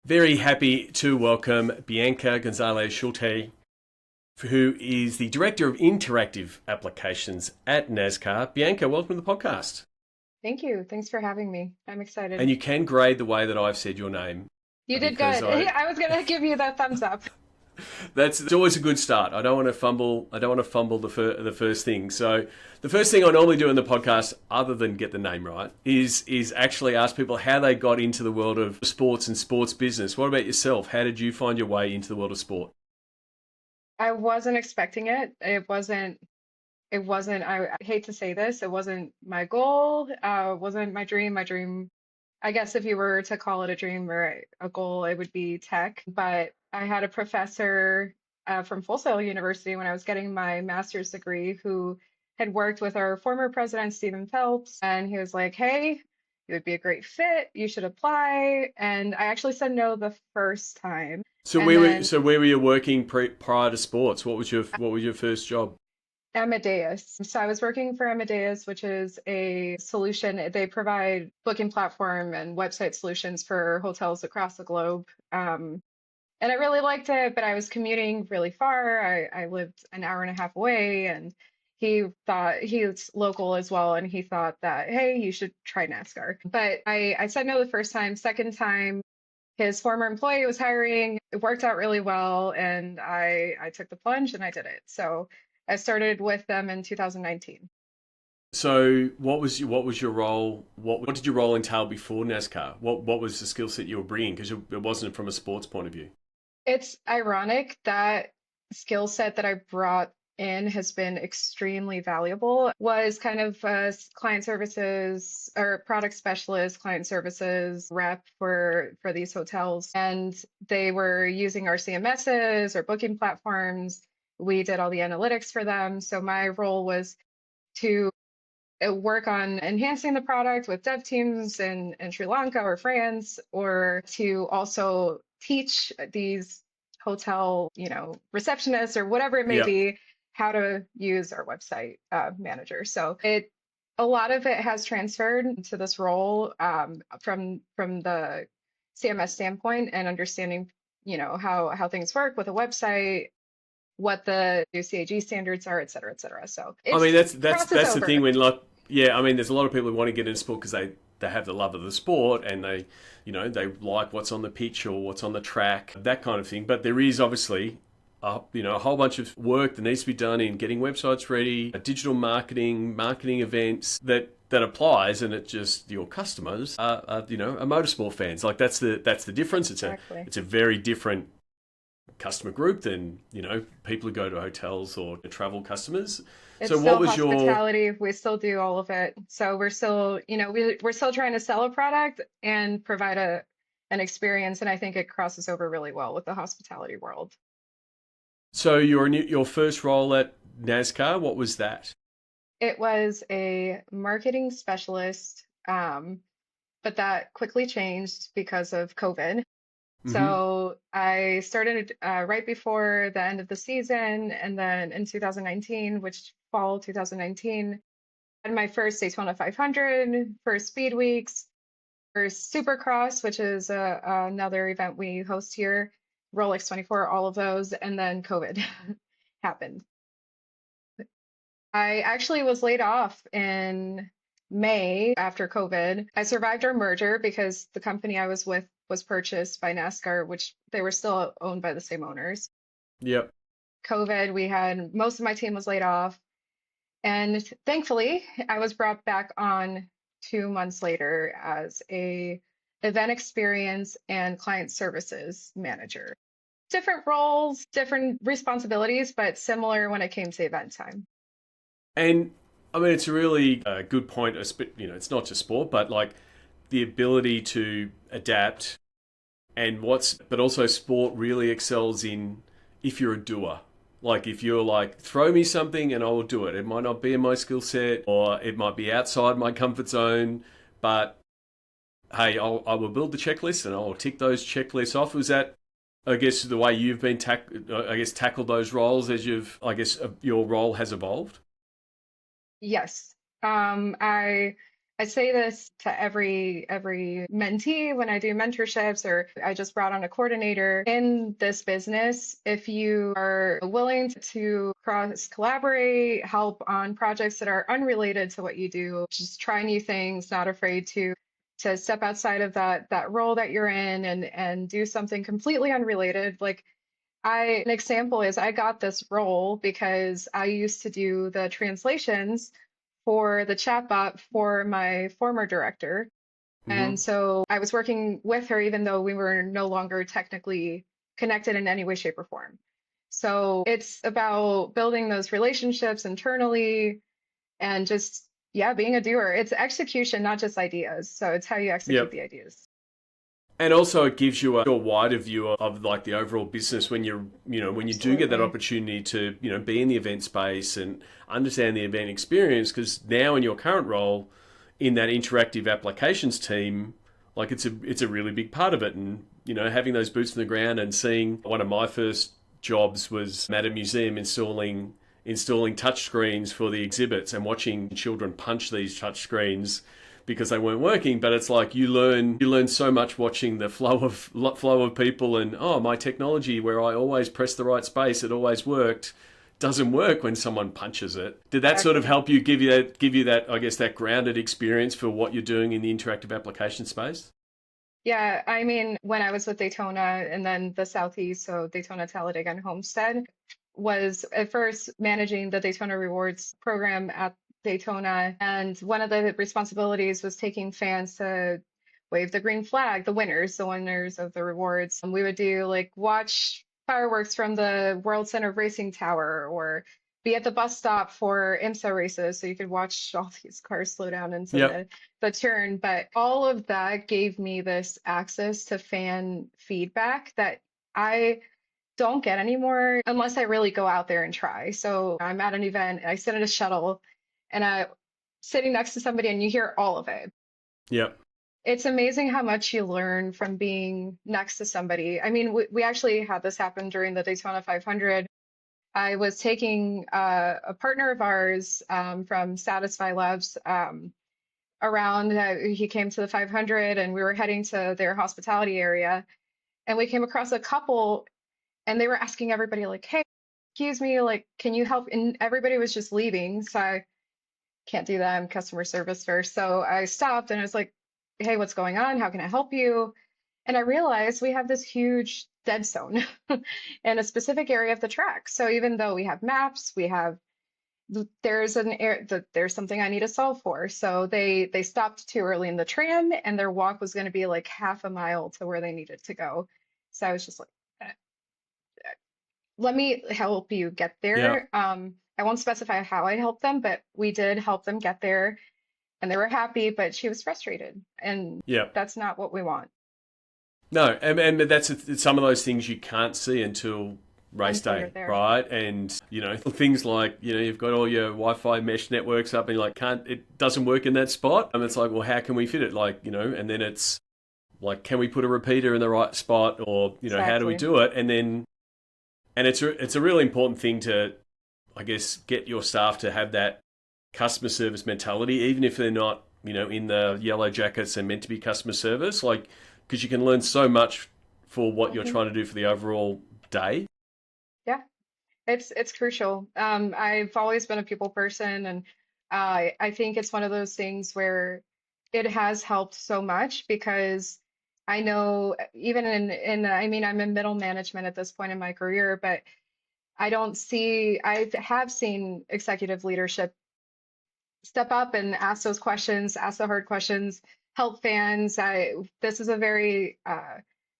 Very happy to welcome Bianca Gonzalez-Schulte, who is the Director of Interactive Applications at NASCAR. Bianca, welcome to the podcast. Thank you. Thanks for having me. I'm excited. And you can grade the way that I've said your name You did because good. I was gonna give you that thumbs up. that's it's always a good start. I don't want to fumble. I don't want to fumble the first thing. So the first thing I normally do in the podcast, other than get the name right, is actually ask people how they got into the world of sports and sports business. What about yourself? How did you find your way into the world of sport? I wasn't expecting it. I hate to say this, it wasn't my goal. Wasn't my dream. My dream, I guess if you were to call it a dream or a goal, it would be tech. But I had a professor from Full Sail University when I was getting my master's degree who had worked with our former president, Stephen Phelps, and he was like, "Hey, you would be a great fit. You should apply." And I actually said no the first time. So And then where were you working prior to sports? What was your first job? Amadeus. So I was working for Amadeus, which is a solution. They provide booking platform and website solutions for hotels across the globe. And I really liked it, but I was commuting really far. I lived an hour and a half away, and he thought he was local as well, and he thought that, hey, you should try NASCAR. But I said no the first time. Second time, his former employee was hiring. It worked out really well, and I took the plunge and I did it. So I started with them in 2019. So what was your role? What did your role entail before NASCAR? What was the skill set you were bringing? Because it wasn't from a sports point of view. It's ironic that skill set that I brought in has been extremely valuable. Was kind of a client services or product specialist, client services rep for these hotels, and they were using our CMSs or booking platforms. We did all the analytics for them. So my role was to work on enhancing the product with dev teams in Sri Lanka or France, or to also teach these hotel, receptionists or whatever it may Yeah. be, how to use our website manager. So a lot of it has transferred to this role from the CMS standpoint and understanding, how things work with a website, what the new CAG standards are, et cetera, et cetera. So I mean, it's crosses that's the thing over. when like yeah, I mean, there's a lot of people who want to get into sport because they have the love of the sport and they like what's on the pitch or what's on the track, that kind of thing. But there is obviously a whole bunch of work that needs to be done in getting websites ready, digital marketing events that applies, and it just your customers are motorsport fans. Like that's the difference. Exactly. It's a very different customer group than people who go to hotels or travel customers. It's So what still was your hospitality. We still do all of it. So we're still, we're still trying to sell a product and provide an experience. And I think it crosses over really well with the hospitality world. your first role at NASCAR? What was that? It was a marketing specialist, but that quickly changed because of COVID. Hmm. So I started right before the end of the season, and then in 2019, which fall 2019, had my first Daytona 500, first Speed Weeks, first Supercross, which is another event we host here, Rolex 24, all of those, and then COVID happened. I actually was laid off in May after COVID. I survived our merger because the company I was with was purchased by NASCAR, which they were still owned by the same owners. Yep. COVID, we had most of my team was laid off. And thankfully, I was brought back on 2 months later as a event experience and client services manager. Different roles, different responsibilities, but similar when it came to event time. And I mean, it's a really good point. It's not just sport, but like the ability to adapt but also sport really excels in if you're a doer. Like if you're like, throw me something and I will do it. It might not be in my skill set or it might be outside my comfort zone, but hey, I will build the checklist and I'll tick those checklists off. Was that, I guess, the way you've been tackled those roles as your role has evolved? Yes. I I say this to every mentee when I do mentorships, or I just brought on a coordinator in this business. If you are willing to cross collaborate, help on projects that are unrelated to what you do, just try new things, not afraid to step outside of that role that you're in and do something completely unrelated. Like an example is I got this role because I used to do the translations for the chatbot for my former director. Hmm. And so I was working with her even though we were no longer technically connected in any way, shape, or form. So it's about building those relationships internally and just, yeah, being a doer. It's execution, not just ideas. So it's how you execute Yep. the ideas. And also, it gives you a wider view of like the overall business when when you do get that Absolutely. opportunity to be in the event space and understand the event experience. Because now in your current role in that interactive applications team, like it's a really big part of it. And having those boots on the ground and seeing one of my first jobs was at a museum installing touch screens for the exhibits and watching children punch these touch screens because they weren't working. But it's like you learn so much watching the flow of people, and my technology where I always press the right space, it always worked, doesn't work when someone punches it. Did that sort of Exactly. help you give you that I guess that grounded experience for what you're doing in the interactive application space? Yeah, I mean, when I was with Daytona and then the Southeast, so Daytona, Talladega, and Homestead, was at first managing the Daytona Rewards program at Daytona. And one of the responsibilities was taking fans to wave the green flag, the winners of the rewards. And we would do like watch fireworks from the World Center Racing Tower or be at the bus stop for IMSA races so you could watch all these cars slow down into Yep. the turn. But all of that gave me this access to fan feedback that I don't get anymore unless I really go out there and try. So I'm at an event, I sit in a shuttle and I sitting next to somebody and you hear all of it. Yep. It's amazing how much you learn from being next to somebody. I mean, we actually had this happen during the Daytona 500. I was taking a partner of ours from Satisfy Labs around. He came to the 500 and we were heading to their hospitality area. And we came across a couple and they were asking everybody, like, hey, excuse me, like, can you help? And everybody was just leaving. So I can't do that. I'm customer service first. So I stopped and I was like, hey, what's going on? How can I help you? And I realized we have this huge dead zone in a specific area of the track. So even though we have maps, we have there's something I need to solve for. So they stopped too early in the tram, and their walk was going to be like half a mile to where they needed to go. So I was just like, "Eh, let me help you get Yep. there." I won't specify how I helped them, but we did help them get there, and they were happy. But she was frustrated, and Yep. that's not what we want No, and that's it's some of those things you can't see until race until you're day, there. right? And things like you've got all your Wi-Fi mesh networks up, and you're like, can't it doesn't work in that spot? And it's like, well, how can we fit it? Like and then it's like, can we put a repeater in the right spot, or how do we Exactly. do it? And it's a really important thing to, I guess, get your staff to have that customer service mentality, even if they're not, in the yellow jackets and meant to be customer service, like, because you can learn so much for what you're Hmm. trying to do for the overall day. Yeah. It's crucial. I've always been a people person, and I think it's one of those things where it has helped so much because I know even in I mean I'm in middle management at this point in my career, but I have seen executive leadership step up and ask those questions, ask the hard questions, help fans. This is a very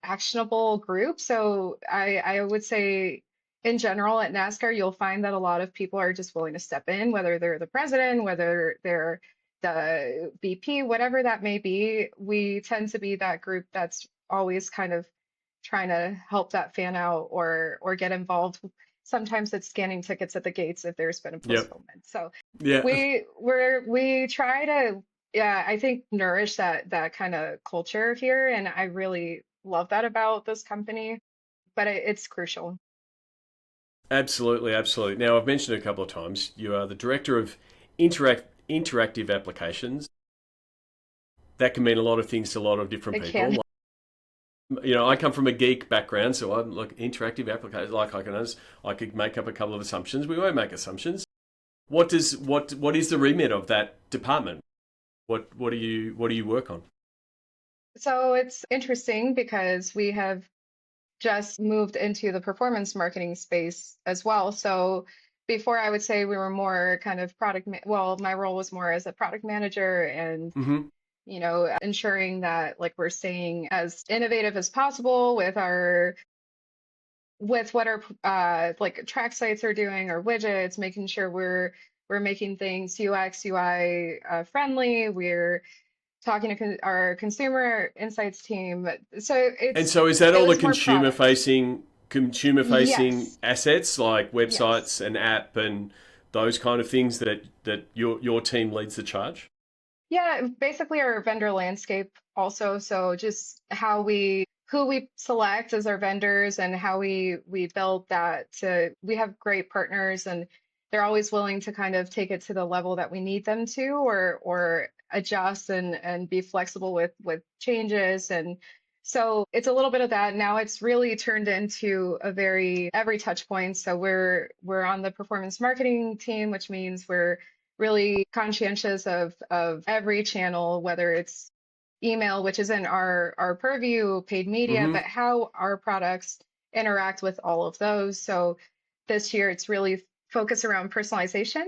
actionable group, so I would say in general at NASCAR, you'll find that a lot of people are just willing to step in, whether they're the president, whether they're the VP, whatever that may be. We tend to be that group that's always kind of trying to help that fan out or get involved. Sometimes it's scanning tickets at the gates if there's been a Yep. postponement. So Yeah. we try to, yeah, I think nourish that kind of culture here, and I really love that about this company, but it's crucial. Absolutely. Absolutely. Now, I've mentioned it a couple of times. You are the director of interactive applications. that can mean a lot of things to a lot of different It can. people. I come from a geek background, so I'm like interactive applications. Like I could make up a couple of assumptions. We won't make assumptions. What is the remit of that department? What do you work on? So it's interesting because we have just moved into the performance marketing space as well. So before I would say we were more kind of well, my role was more as a product manager and Hmm. ensuring that like we're staying as innovative as possible with our with what our like track sites are doing, our widgets, making sure we're making things UX UI friendly. We're talking to our consumer insights team. So And so is that it all the was more product. consumer facing Yes. assets like Yes. websites and app and those kind of things that your team leads the charge? Yeah, basically our vendor landscape also. So just who we select as our vendors and how we build that we have great partners and they're always willing to kind of take it to the level that we need them to or adjust and be flexible with changes. And so it's a little bit of that. Now it's really turned into every touch point. So we're on the performance marketing team, which means we're really conscientious of every channel, whether it's email, which is in our purview, paid media, Hmm. but how our products interact with all of those. So this year it's really focused around personalization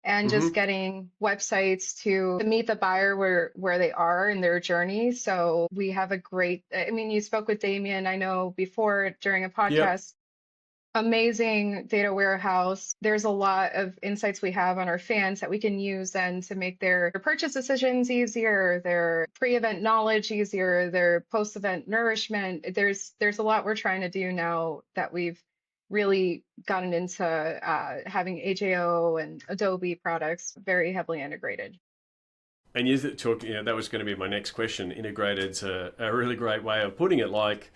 and just Hmm. getting websites to meet the buyer where they are in their journey. So we have I mean, you spoke with Damien, I know before during a Yep. podcast, amazing data warehouse. There's a lot of insights we have on our fans that we can use then to make their purchase decisions easier, their pre-event knowledge easier, their post-event nourishment. There's a lot we're trying to do now that we've really gotten into having AJO and Adobe products very heavily integrated. And you talk, that was going to be my next question. Integrated's a really great way of putting it. Like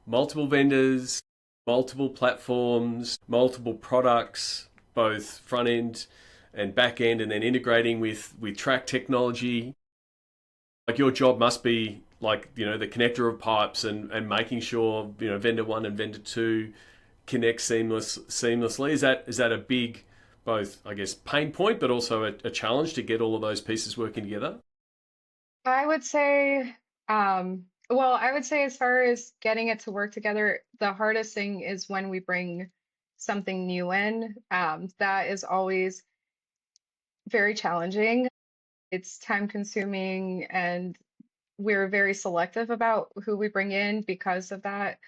multiple vendors, multiple platforms, multiple products, both front end and back end, and then integrating with track technology. Like your job must be like the connector of pipes and making sure vendor one and vendor two connect seamlessly. Is that a big both I guess pain point but also a challenge to get all of those pieces working together? I would say, well, I would say as far as getting it to work together, the hardest thing is when we bring something new in. That is always very challenging. It's time consuming, and we're very selective about who we bring in because of that.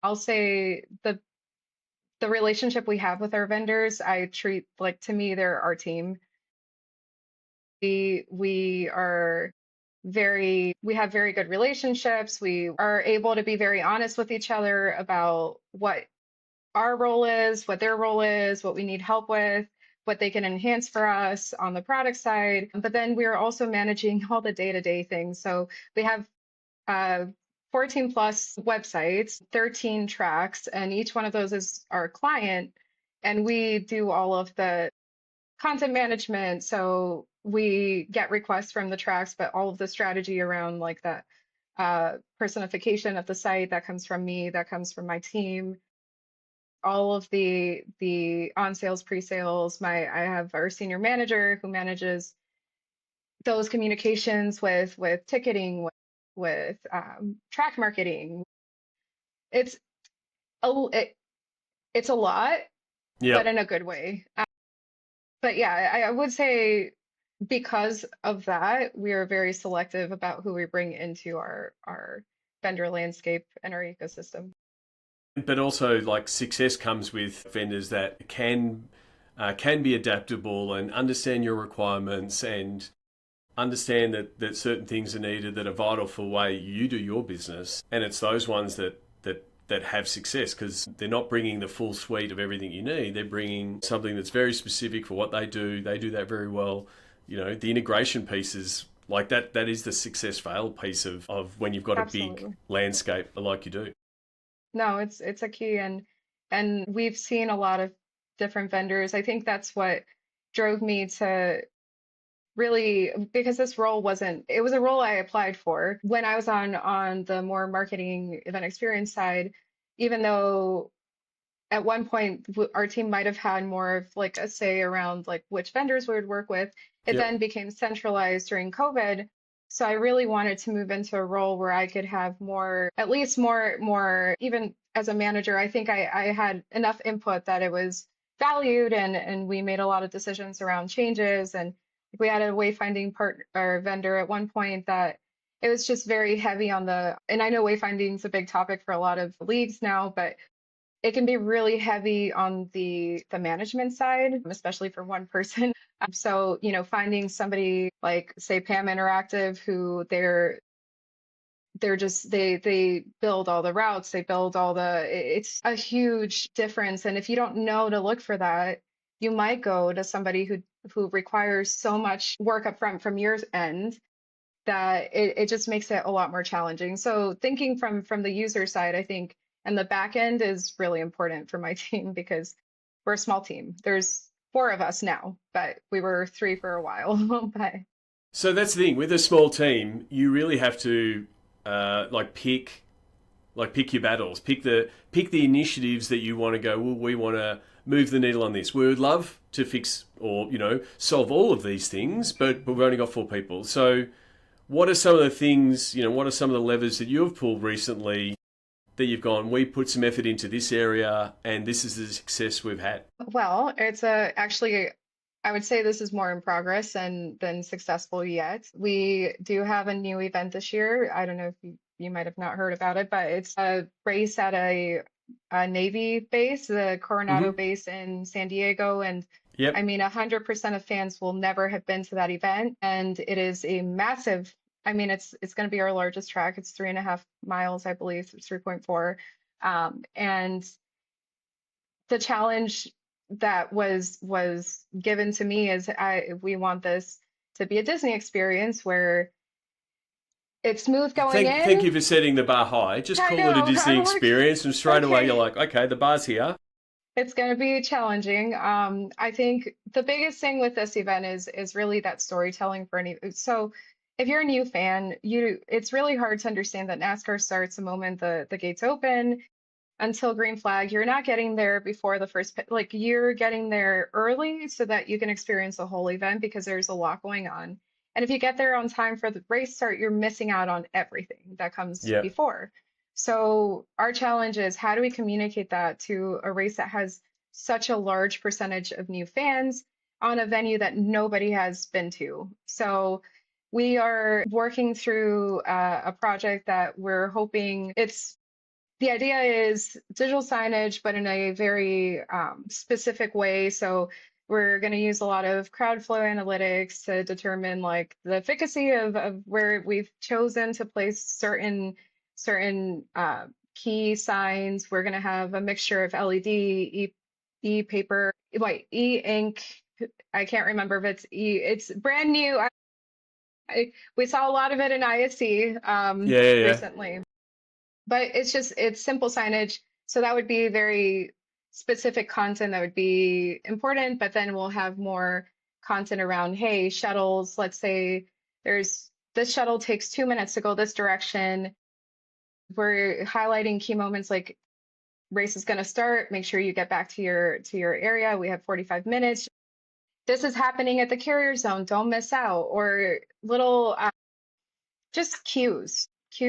I'll say the relationship we have with our vendors, I treat like to me, they're our team. We are we have very good relationships. We are able to be very honest with each other about what our role is, what their role is, what we need help with, what they can enhance for us on the product side. But then we are also managing all the day-to-day things. So we have uh, 14 plus websites, 13 tracks, and each one of those is our client. And we do all of the content management. So we get requests from the tracks, but all of the strategy around like that personification of the site that comes from me, that comes from my team. All of the on sales, pre-sales. I have our senior manager who manages those communications with ticketing, with track marketing. It's it, it's a lot, but Yep. in a good way. But yeah, I would say because of that, we are very selective about who we bring into our vendor landscape and our ecosystem. But also, like success comes with vendors that can be adaptable and understand your requirements and understand that certain things are needed that are vital for the way you do your business. And it's those ones that have success because they're not bringing the full suite of everything you need. They're bringing something that's very specific for what they do. They do that very well. The integration pieces like that is the success fail piece of when you've got a big Absolutely. landscape like you do. No, it's a key and we've seen a lot of different vendors. I think that's what drove me to really, because this role wasn't, it was a role I applied for when I was on the more marketing event experience side, even though at one point our team might have had more of like a say around like which vendors we would work with. It Yep. then became centralized during COVID. So I really wanted to move into a role where I could have more, at least more, even as a manager, I think I had enough input that it was valued and we made a lot of decisions around changes. And we had a wayfinding partner or vendor at one point that it was just very heavy on the, and I know wayfinding is a big topic for a lot of leagues now, but it can be really heavy on the management side, especially for one person. So, finding somebody like, say, Pam Interactive, who they're just they build all the routes, they build all it's a huge difference. And if you don't know to look for that, you might go to somebody who requires so much work up front from your end that it just makes it a lot more challenging. So thinking from the user side, I think, and the back end is really important for my team because we're a small team. There's four of us now, but we were three for a while. But So that's the thing with a small team. You really have to pick your battles. Pick the initiatives that you want to go. Well, we want to move the needle on this. We would love to fix or solve all of these things, but we've only got four people. So what are some of the things? What are some of the levers that you've pulled recently that you've gone? We put some effort into this area, and this is the success we've had. well, it's actually, I would say this is more in progress than successful yet. We do have a new event this year. I don't know if you might have not heard about it, but it's a race at a Navy base, the Coronado Mm-hmm. base in San Diego. And I Yep. mean, 100% of fans will never have been to that event. And it is a massive, I mean, it's going to be our largest track. It's 3.5 miles, I believe, 3.4. And the challenge that was given to me is we want this to be a Disney experience where it's smooth going Thank in. you for setting the bar high. Just I call it a know. Disney I'm like, experience, and straight away you're okay, like, okay, the bar's here. it's going to be challenging. I think the biggest thing with this event is really that storytelling for any. So if you're a new fan, it's really hard to understand that NASCAR starts the moment the gates open until green flag. You're not getting there before the first pit. Like you're getting there early so that you can experience the whole event because there's a lot going on. And if you get there on time for the race start, you're missing out on everything that comes Yeah. before. So our challenge is how do we communicate that to a race that has such a large percentage of new fans on a venue that nobody has been to? So we are working through a project that we're hoping it's the idea is digital signage, but in a very specific way. So we're going to use a lot of crowd flow analytics to determine like the efficacy of where we've chosen to place certain key signs. We're going to have a mixture of LED, e-paper, wait, e-ink. I can't remember if it's it's brand new. We saw a lot of it in ISC Yeah, yeah, yeah. recently. But it's simple signage. So that would be very specific content that would be important, but then we'll have more content around, hey, shuttles, let's say there's this shuttle takes 2 minutes to go this direction. We're highlighting key moments like race is going to start. Make sure you get back to your area. We have 45 minutes. This is happening at the carrier zone. Don't miss out. Or little just cues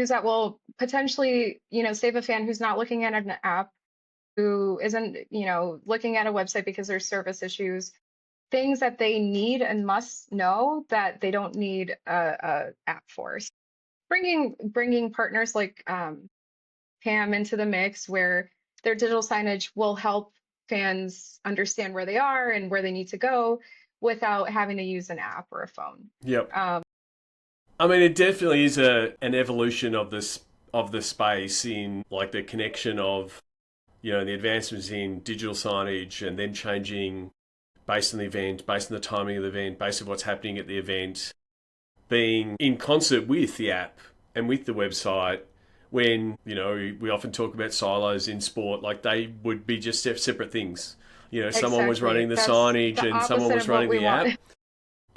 that will potentially, save a fan who's not looking at an app, who isn't, looking at a website because there's service issues, things that they need and must know that they don't need a app for. So bringing partners like Pam into the mix where their digital signage will help fans understand where they are and where they need to go without having to use an app or a phone. Yep. Um, I mean, it definitely is an evolution of the space in like the connection of the advancements in digital signage, and then changing based on the event, based on the timing of the event, based on what's happening at the event, being in concert with the app and with the website. When we often talk about silos in sport, like they would be just separate things. Someone was exactly. running the That's signage the and someone opposite was of what running we the app. want.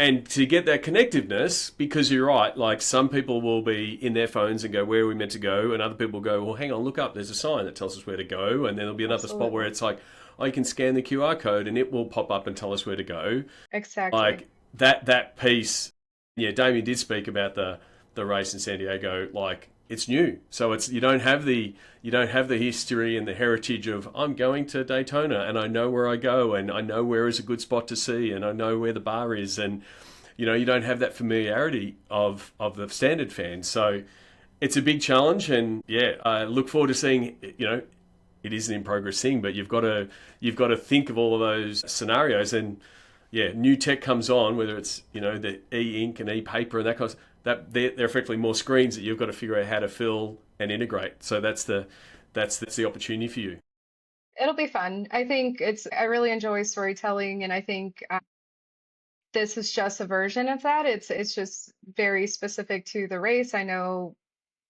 And to get that connectiveness, because you're right, like some people will be in their phones and go, where are we meant to go? And other people will go, well, hang on, look up, there's a sign that tells us where to go. And then there'll be another spot where it's like, oh, you can scan the QR code and it will pop up and tell us where to go. Exactly. Like that piece, yeah, Damien did speak about the race in San Diego, like it's new. So you don't have the history and the heritage of I'm going to Daytona and I know where I go and I know where is a good spot to see and I know where the bar is, and you don't have that familiarity of the standard fans. So it's a big challenge, and yeah, I look forward to seeing, it is an in progress thing, but you've got to think of all of those scenarios. And yeah, new tech comes on, whether it's the e-ink and e-paper and that kind of, that they're effectively more screens that you've got to figure out how to fill and integrate. So that's the opportunity for you. It'll be fun. I think I really enjoy storytelling, and I think this is just a version of that. It's just very specific to the race. I know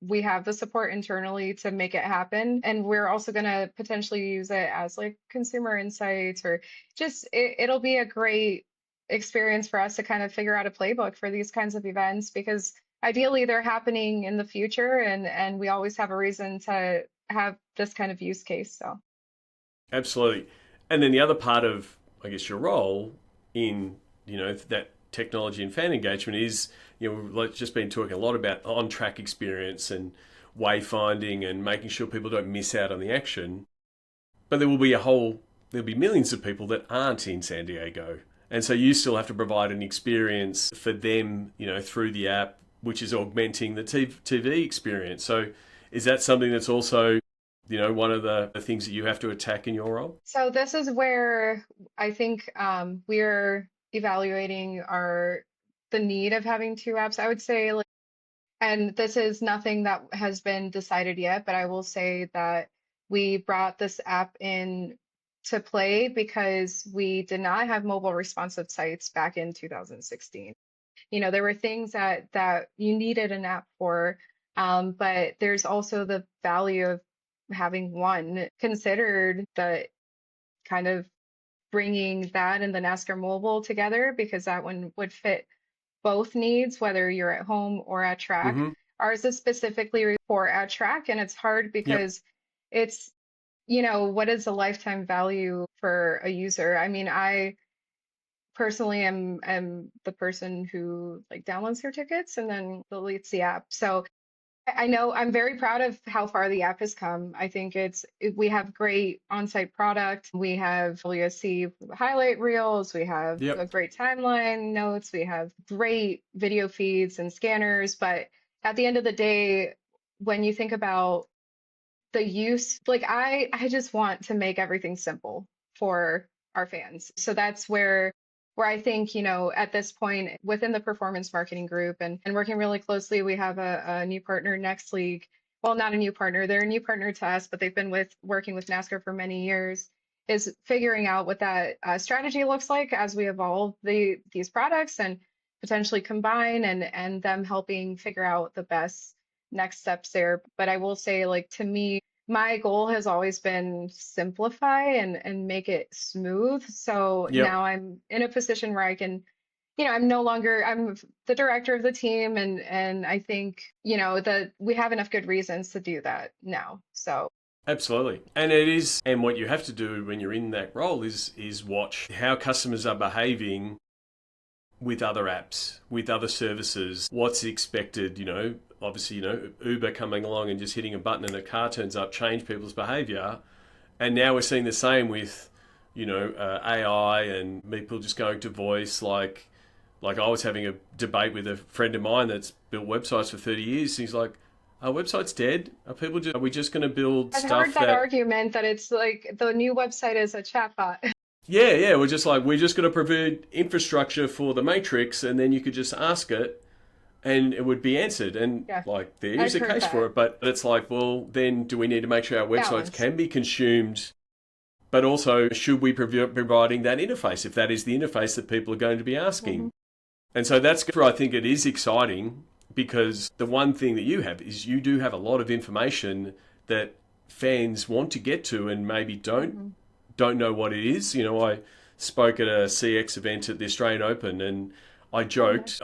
we have the support internally to make it happen, and we're also going to potentially use it as like consumer insights, or just it'll be a great experience for us to kind of figure out a playbook for these kinds of events, because ideally they're happening in the future, and we always have a reason to have this kind of use case. So absolutely. And then the other part of, I guess, your role in that technology and fan engagement is, we've just been talking a lot about on-track experience and wayfinding and making sure people don't miss out on the action. But there'll be millions of people that aren't in San Diego. And so you still have to provide an experience for them, through the app, which is augmenting the TV experience. So is that something that's also, one of the things that you have to attack in your role? So this is where I think we're evaluating the need of having two apps. I would say, and this is nothing that has been decided yet, but I will say that we brought this app in to play because we did not have mobile responsive sites back in 2016. There were things that you needed an app for, but there's also the value of having one. Considered the kind of bringing that and the NASCAR mobile together, because that one would fit both needs, whether you're at home or at track. Mm-hmm. Ours is specifically for at track, and it's hard because it's, what is the lifetime value for a user? I mean, I personally am the person who like downloads their tickets and then deletes the app. So I know I'm very proud of how far the app has come. I think we have great on-site product. We have WSC highlight reels. We have a great timeline notes. We have great video feeds and scanners. But at the end of the day, when you think about the use, like I just want to make everything simple for our fans. So that's where I think, at this point within the performance marketing group and working really closely, we have a new partner, Next League. Well, not a new partner, they're a new partner to us, but they've been working with NASCAR for many years, is figuring out what that strategy looks like as we evolve these products and potentially combine, and them helping figure out the best next steps there. But I will say, like, to me, my goal has always been simplify and make it smooth. So now I'm in a position where I can, I'm the director of the team, and I think, that we have enough good reasons to do that now. So absolutely. And what you have to do when you're in that role is watch how customers are behaving with other apps, with other services, what's expected, obviously, Uber coming along and just hitting a button and a car turns up, change people's behavior. And now we're seeing the same with, AI and people just going to voice. Like I was having a debate with a friend of mine that's built websites for 30 years. He's like, our website's dead. Are we just going to build I've stuff heard that argument that it's like the new website is a chatbot. Yeah. We're just going to provide infrastructure for the matrix, and then you could just ask it and it would be answered. And there is a case for it, but it's like, well, then do we need to make sure our websites can be consumed? But also, should we be providing that interface if that is the interface that people are going to be asking? Mm-hmm. And so that's where I think it is exciting, because the one thing that you have is you do have a lot of information that fans want to get to and maybe don't know what it is. I spoke at a CX event at the Australian Open, and I joked,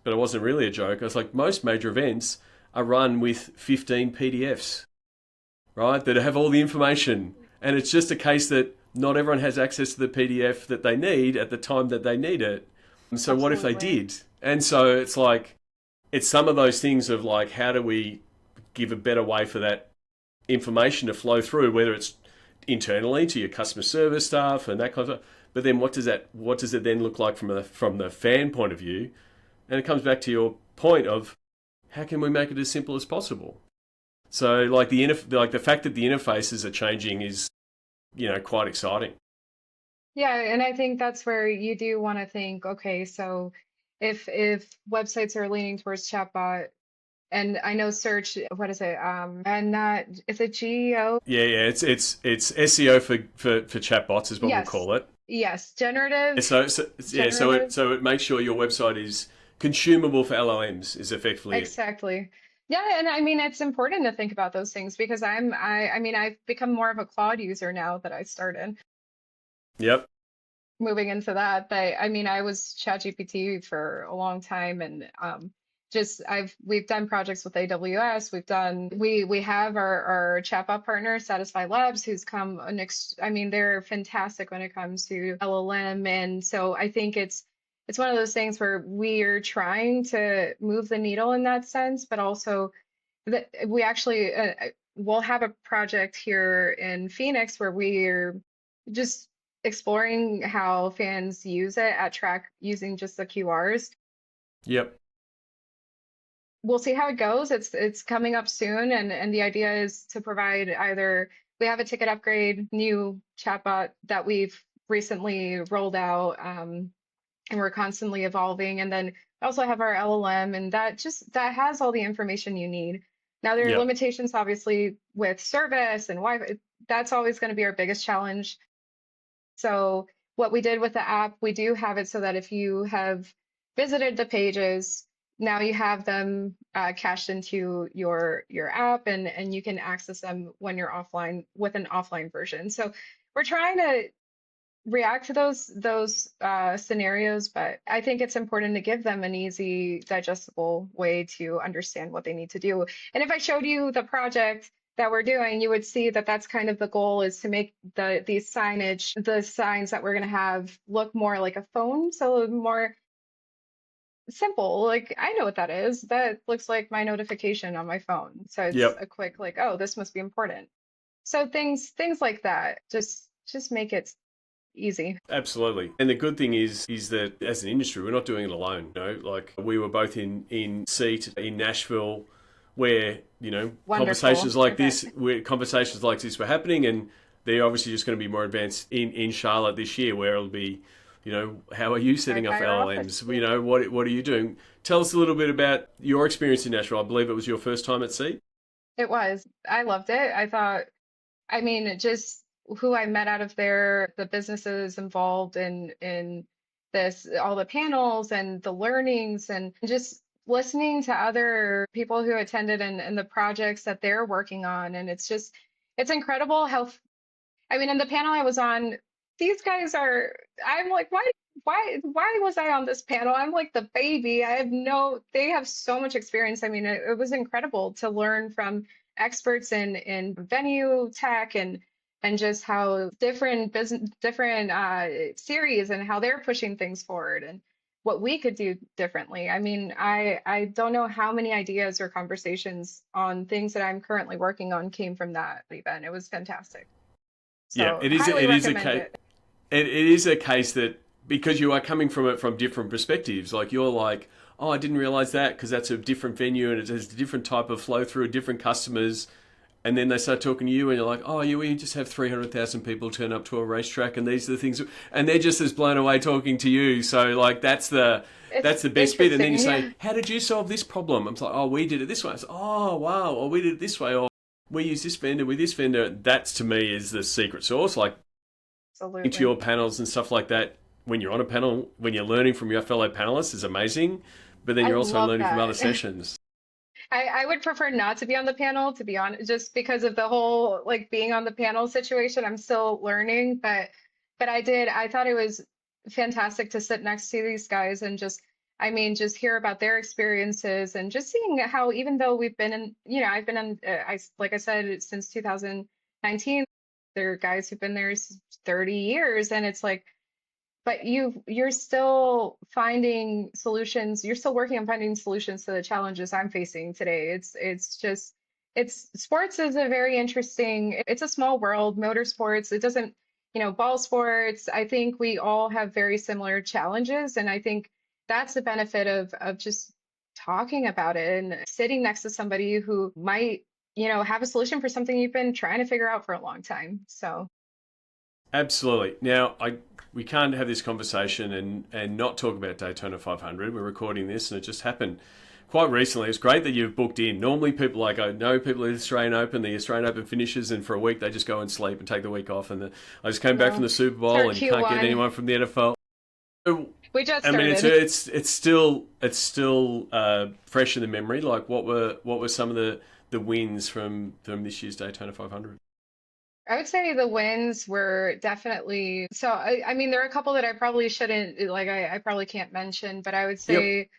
but it wasn't really a joke. I was like, most major events are run with 15 PDFs, right? That have all the information. And it's just a case that not everyone has access to the PDF that they need at the time that they need it. So what if they Absolutely. did? And so it's like, it's some of those things of like, how do we give a better way for that information to flow through, whether it's internally to your customer service staff and that kind of stuff. But then what does it then look like from the fan point of view? And it comes back to your point of how can we make it as simple as possible? So like the fact that the interfaces are changing is, quite exciting. Yeah, and I think that's where you do want to think, okay, so if websites are leaning towards chatbot, and I know search, what is it? And not, is it GEO? Yeah. It's SEO for chatbots is what we'll Yes, call it. yes, generative, generative. So it makes sure your website is consumable for LLMs is effectively it. Exactly. Yeah, and I mean it's important to think about those things because I mean I've become more of a Claude user now that I started Yep. moving into that. But I mean I was ChatGPT for a long time and just we've done projects with AWS, we have our chatbot partner Satisfy Labs who's come I mean they're fantastic when it comes to LLM, and so I think it's one of those things where we're trying to move the needle in that sense, but also that we actually we'll have a project here in Phoenix where we're just exploring how fans use it at track using just the QRs. Yep. We'll see how it goes. It's coming up soon, and the idea is to provide either we have a ticket upgrade new chatbot that we've recently rolled out. And we're constantly evolving. And then we also have our LLM, and that has all the information you need. Now there are Yep. limitations, obviously, with service and Wi-Fi. That's always going to be our biggest challenge. So what we did with the app, we do have it so that if you have visited the pages, now you have them cached into your app, and you can access them when you're offline with an offline version. So we're trying to react to those scenarios, but I think it's important to give them an easy, digestible way to understand what they need to do. And if I showed you the project that we're doing, you would see that that's kind of the goal is to make these signage, the signs that we're going to have look more like a phone, so more simple. Like I know what that is. That looks like my notification on my phone. So it's Yep. a quick like, oh, this must be important. So things like that. Just make it easy. Absolutely. And the good thing is that as an industry, we're not doing it alone. Like we were both in seat in Nashville where, Wonderful event. conversations like this were happening, and they're obviously just going to be more advanced in Charlotte this year where it'll be, how are you Our setting up entire office. LLMs? What are you doing? Tell us a little bit about your experience in Nashville. I believe it was your first time at sea. It was. I loved it. I thought, I mean, just who I met out of there, the businesses involved in this, all the panels and the learnings, and just listening to other people who attended and the projects that they're working on. And it's incredible how I mean, in the panel I was on, these guys are, I'm like, why was I on this panel? I'm like the baby. They have so much experience. I mean, it was incredible to learn from experts in venue tech and just how different series and how they're pushing things forward and what we could do differently. I mean, I don't know how many ideas or conversations on things that I'm currently working on came from that event. It was fantastic. Yeah, So highly recommend it. it is a case that because you are coming from it from different perspectives, like you're like, oh, I didn't realize that because that's a different venue and it has a different type of flow through, different customers. And then they start talking to you, and you're like, oh, you just have 300,000 people turn up to a racetrack, and these are the things, and they're just as blown away talking to you. So like It's that's the best bit. And then you interesting. say, Yeah, how did you solve this problem? I'm like, oh, we did it this way. I say, oh, wow, or we did it this way, or we use this vendor with this vendor. That's to me is the secret sauce. Like into absolutely. your panels and stuff like that, when you're on a panel, when you're learning from your fellow panelists is amazing, but then I you're also love learning from other that. sessions. I would prefer not to be on the panel, to be honest, just because of the whole like being on the panel situation. I'm still learning, but I thought it was fantastic to sit next to these guys and just I mean, just hear about their experiences and just seeing how, even though we've been in, I've been in, like I said, since 2019, there are guys who've been there 30 years, and it's like, but you're still finding solutions. You're still working on finding solutions to the challenges I'm facing today. It's just it's sports is a very interesting. It's a small world. Motorsports. It doesn't, ball sports. I think we all have very similar challenges, and I think that's the benefit of just talking about it and sitting next to somebody who might, have a solution for something you've been trying to figure out for a long time. So. Absolutely. Now, we can't have this conversation and not talk about Daytona 500. We're recording this, and it just happened quite recently. It's great that you've booked in. Normally, people I know people at the Australian Open. The Australian Open finishes, and for a week they just go and sleep and take the week off. And I just came back from the Super Bowl, and you can't get anyone from the NFL. We just started. I mean, it's still fresh in the memory. Like, what were some of the wins from this year's Daytona 500? I would say the wins were definitely so. I mean, there are a couple that I probably shouldn't like. I probably can't mention, but I would Yep. say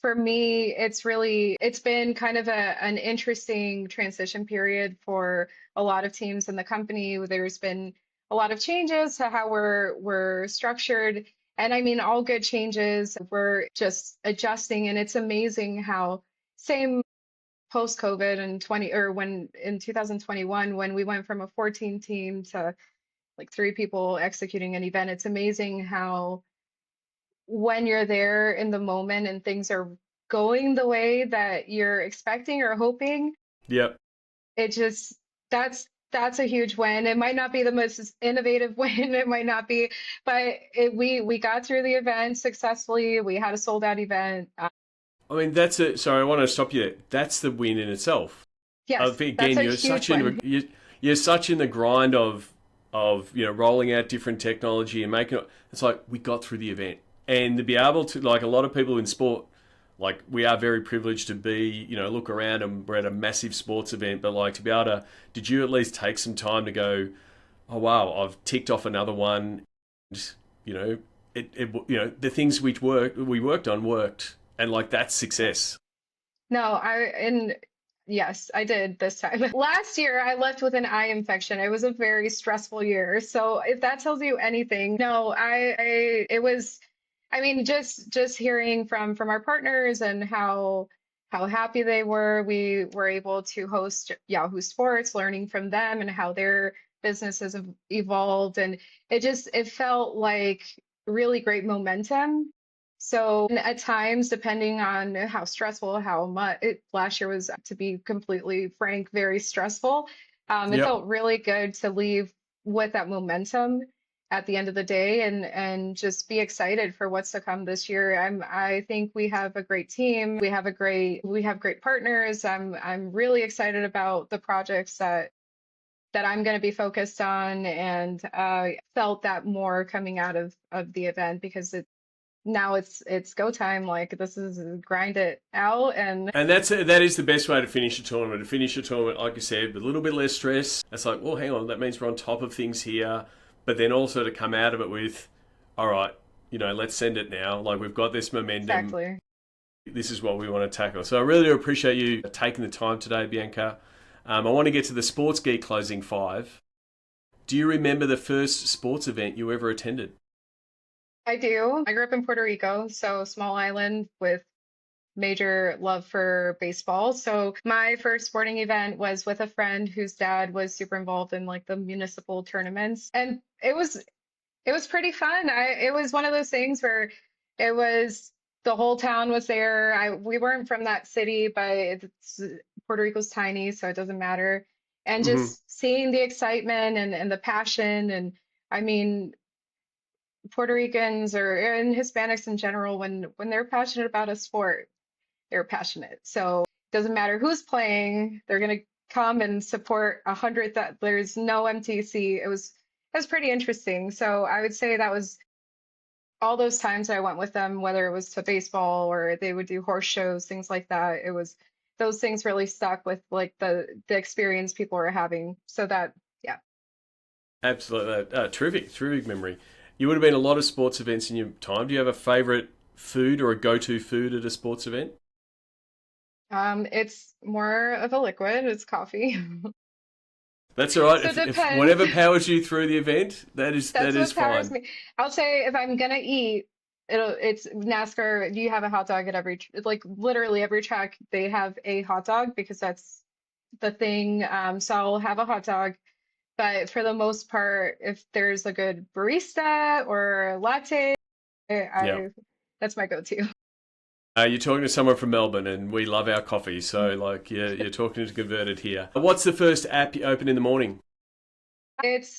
for me, it's been kind of an interesting transition period for a lot of teams in the company. There's been a lot of changes to how we're structured, and I mean, all good changes. We're just adjusting, and it's amazing how same post-COVID and 20 or when in 2021 when we went from a 14 team to like three people executing an event, it's amazing how when you're there in the moment and things are going the way that you're expecting or hoping, Yep. it just that's a huge win. It might not be the most innovative win, it might not be, but we got through the event successfully. We had a sold out event. I mean, sorry, I want to stop you there. That's the win in itself. Yes, that's Again, a huge win. you're such in the grind of rolling out different technology and making it. It's like we got through the event, and to be able to, like, a lot of people in sport, like, we are very privileged to be, look around and we're at a massive sports event, but like, to be able to, did you at least take some time to go, oh wow, I've ticked off another one, you know, the things we worked on worked, and like, that's success. No, and yes, I did this time. Last year, I left with an eye infection. It was a very stressful year. So if that tells you anything, no, it was, I mean, just hearing from our partners and how happy they were. We were able to host Yahoo Sports, learning from them and how their businesses have evolved, and it felt like really great momentum. So at times, depending on how stressful, how much last year was, to be completely frank, very stressful. It Yep. felt really good to leave with that momentum at the end of the day and just be excited for what's to come this year. I think we have a great team. We have great partners. I'm really excited about the projects that I'm going to be focused on, and felt that more coming out of the event because now it's go time. Like, this is grind it out. And And that is the best way to finish a tournament. To finish a tournament, like you said, with a little bit less stress. It's like, well, hang on, that means we're on top of things here. But then also to come out of it with, all right, let's send it now. Like, we've got this momentum. exactly. This is what we want to tackle. So I really do appreciate you taking the time today, Bianca. I want to get to the Sports Geek closing five. Do you remember the first sports event you ever attended? I do. I grew up in Puerto Rico, so small island with major love for baseball. So my first sporting event was with a friend whose dad was super involved in like the municipal tournaments, and it was pretty fun. It was one of those things where it was the whole town was there. We weren't from that city, but Puerto Rico's tiny, so it doesn't matter. And Mm-hmm. just seeing the excitement and the passion, and I mean, Puerto Ricans or and Hispanics in general, when they're passionate about a sport, they're passionate. So it doesn't matter who's playing, they're gonna come and support 100. That there's no MTC. It was pretty interesting. So I would say that was all those times I went with them, whether it was to baseball or they would do horse shows, things like that. It was those things really stuck with like the experience people were having. So that, yeah. Absolutely. Terrific memory. You would have been a lot of sports events in your time. Do you have a favourite food or a go-to food at a sports event? It's more of a liquid. It's coffee. That's all right. So it If depends. whatever powers you through the event, that That's is what powers fine. me. I'll say if I'm gonna eat, it's NASCAR. You have a hot dog at every, like literally every track, they have a hot dog because that's the thing. So I'll have a hot dog. But for the most part, if there's a good barista or latte, Yeah. I that's my go-to. You're talking to someone from Melbourne, and we love our coffee. So, like, you're talking to converted here. What's the first app you open in the morning? It's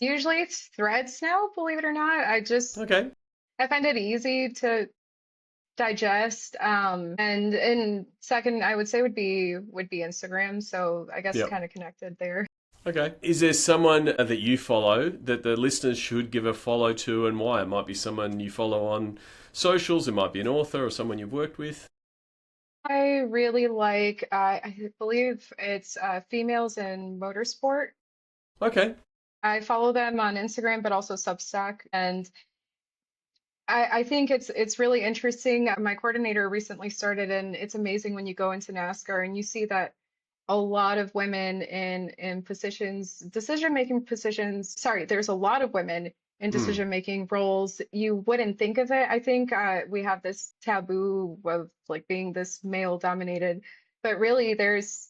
Threads now, believe it or not. Okay. I find it easy to digest. And second, I would say would be Instagram. So I guess Yep. kind of connected there. Okay. Is there someone that you follow that the listeners should give a follow to, and why? It might be someone you follow on socials. It might be an author or someone you've worked with. I really like, I believe it's females in motorsport. Okay. I follow them on Instagram, but also Substack, and I think it's really interesting. My coordinator recently started, and it's amazing when you go into NASCAR and you see that a lot of women in positions, decision-making positions. Sorry, there's a lot of women in Hmm. decision-making roles. You wouldn't think of it. I think we have this taboo of like being this male-dominated, but really there's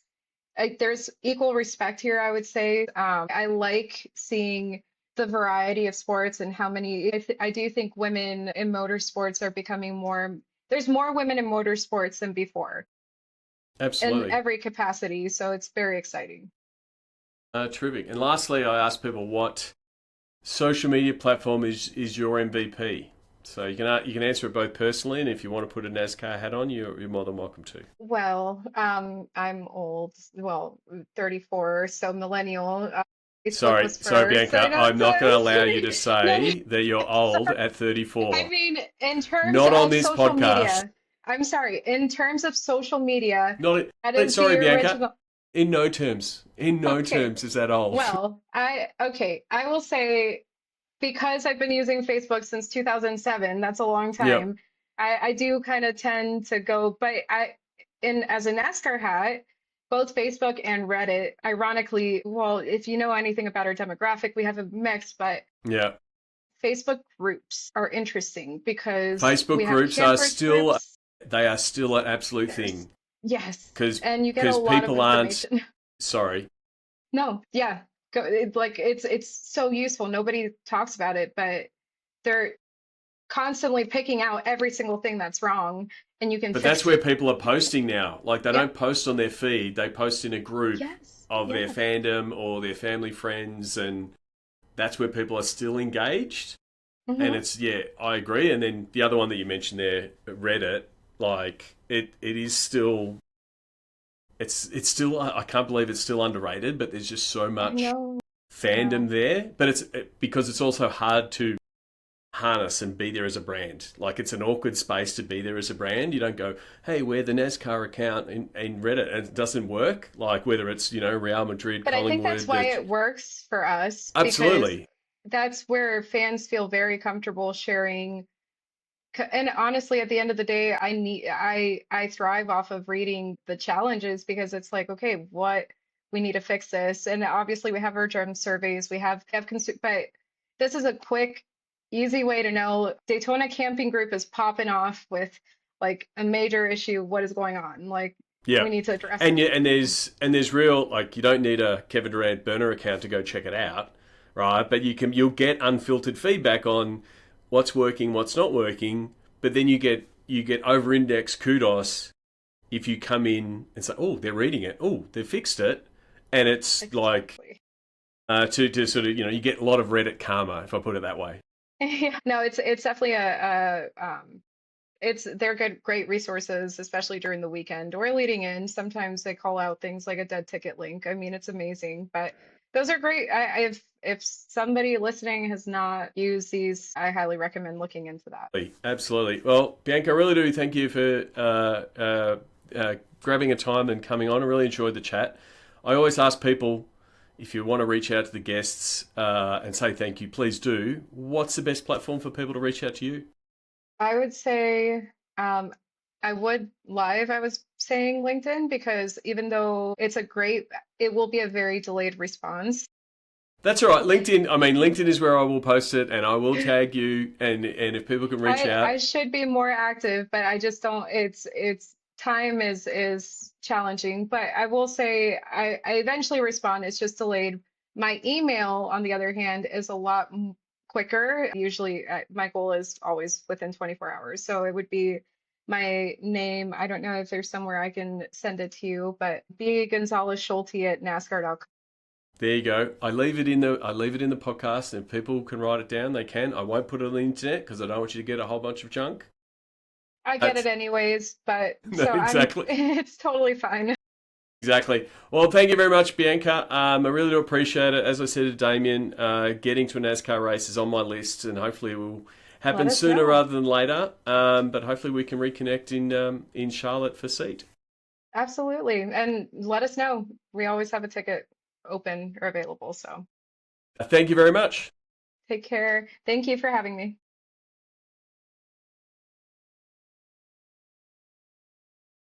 equal respect here, I would say. I like seeing the variety of sports and how many, I do think women in motorsports are becoming more, there's more women in motorsports than before in Absolutely. every capacity. So it's very exciting. Terrific. And lastly, I ask people what social media platform is your MVP. So you can answer it both personally, and if you want to put a NASCAR hat on, you're more than welcome to. Well, I'm old, well, 34, so millennial. Facebook Sorry, was sorry, first. I Bianca. know I'm not going to allow you to no, no, say that you're old sorry. at I 34. mean, in terms Not on of this social podcast. media, I'm sorry, in terms of social media, Not. that is Sorry, the Bianca. original. In no terms. In no Okay. terms is that old. Well, I will say because I've been using Facebook since 2007, that's a long Yep. time. I do kind of tend to go, but in as a NASCAR hat, both Facebook and Reddit, ironically, well, if you know anything about our demographic, we have a mix, but Yeah. Facebook groups are interesting because Facebook we have groups are campers still groups. they are still an absolute Yes. thing Yes. because And you get a lot of people aren't information. sorry. No, yeah. It's so useful. Nobody talks about it, but they're constantly picking out every single thing that's wrong and you can But that's fix where it. people are posting now. Like they Yep. don't post on their feed; they post in a group Yes. of their Yes. fandom or their family friends, and that's where people are still engaged. And Hmm. it's yeah, I agree. And then the other one that you mentioned there, Reddit, like it is still it's still I can't believe it's still underrated, but there's just so I much know. I know. fandom there. But because it's also hard to harness and be there as a brand. Like it's an awkward space to be there as a brand. You don't go, hey, we're the NASCAR account in Reddit, and it doesn't work. Like whether it's Real Madrid, But I think that's Collingwood, why it works for us because absolutely. that's where fans feel very comfortable sharing. And honestly, at the end of the day, I thrive off of reading the challenges because it's like, okay, what we need to fix this. And obviously we have our germ surveys, but this is a quick, easy way to know Daytona Camping Group is popping off with like a major issue. What is going on? Like Yeah. we need to address And it. yeah, and there's real like you don't need a Kevin Durant burner account to go check it out, right? But you'll get unfiltered feedback on what's working, what's not working, but then you get over index kudos if you come in and say, "Oh, they're reading it. Oh, they fixed it." And it's like Exactly. to sort of, you get a lot of Reddit karma if I put it that way. Yeah. No, it's definitely they're great resources, especially during the weekend or leading in. Sometimes they call out things like a dead ticket link. I mean, it's amazing, but those are great. If somebody listening has not used these, I highly recommend looking into that. Absolutely. Well, Bianca, I really do thank you for grabbing a time and coming on. I really enjoyed the chat. I always ask people if you want to reach out to the guests and say thank you, please do. What's the best platform for people to reach out to you? I would say Um, I would lie if I was saying LinkedIn because even though it will be a very delayed response. That's all right. LinkedIn, I mean, LinkedIn is where I will post it, and I will tag you, and if people can reach I out. should be more active, but I just don't. It's time is challenging. But I will say I eventually respond. It's just delayed. My email, on the other hand, is a lot quicker. Usually, my goal is always within 24 hours. So it would be my name. I don't know if there's somewhere I can send it to you, but B Gonzalez-Schulte at NASCAR.com. There you go. I leave it in the podcast, and if people can write it down, they can. I won't put it on the internet because I don't want you to get a whole bunch of junk. I get it That's anyways, but no, so I'm exactly. it's totally fine. Exactly. Well, thank you very much, Bianca. I really do appreciate it. As I said to Damien, getting to a NASCAR race is on my list, and hopefully it will Let happen us sooner know. rather than later. But hopefully we can reconnect in Charlotte for seat. Absolutely. And let us know. We always have a ticket open or available. So Thank you very much. take care. Thank you for having me.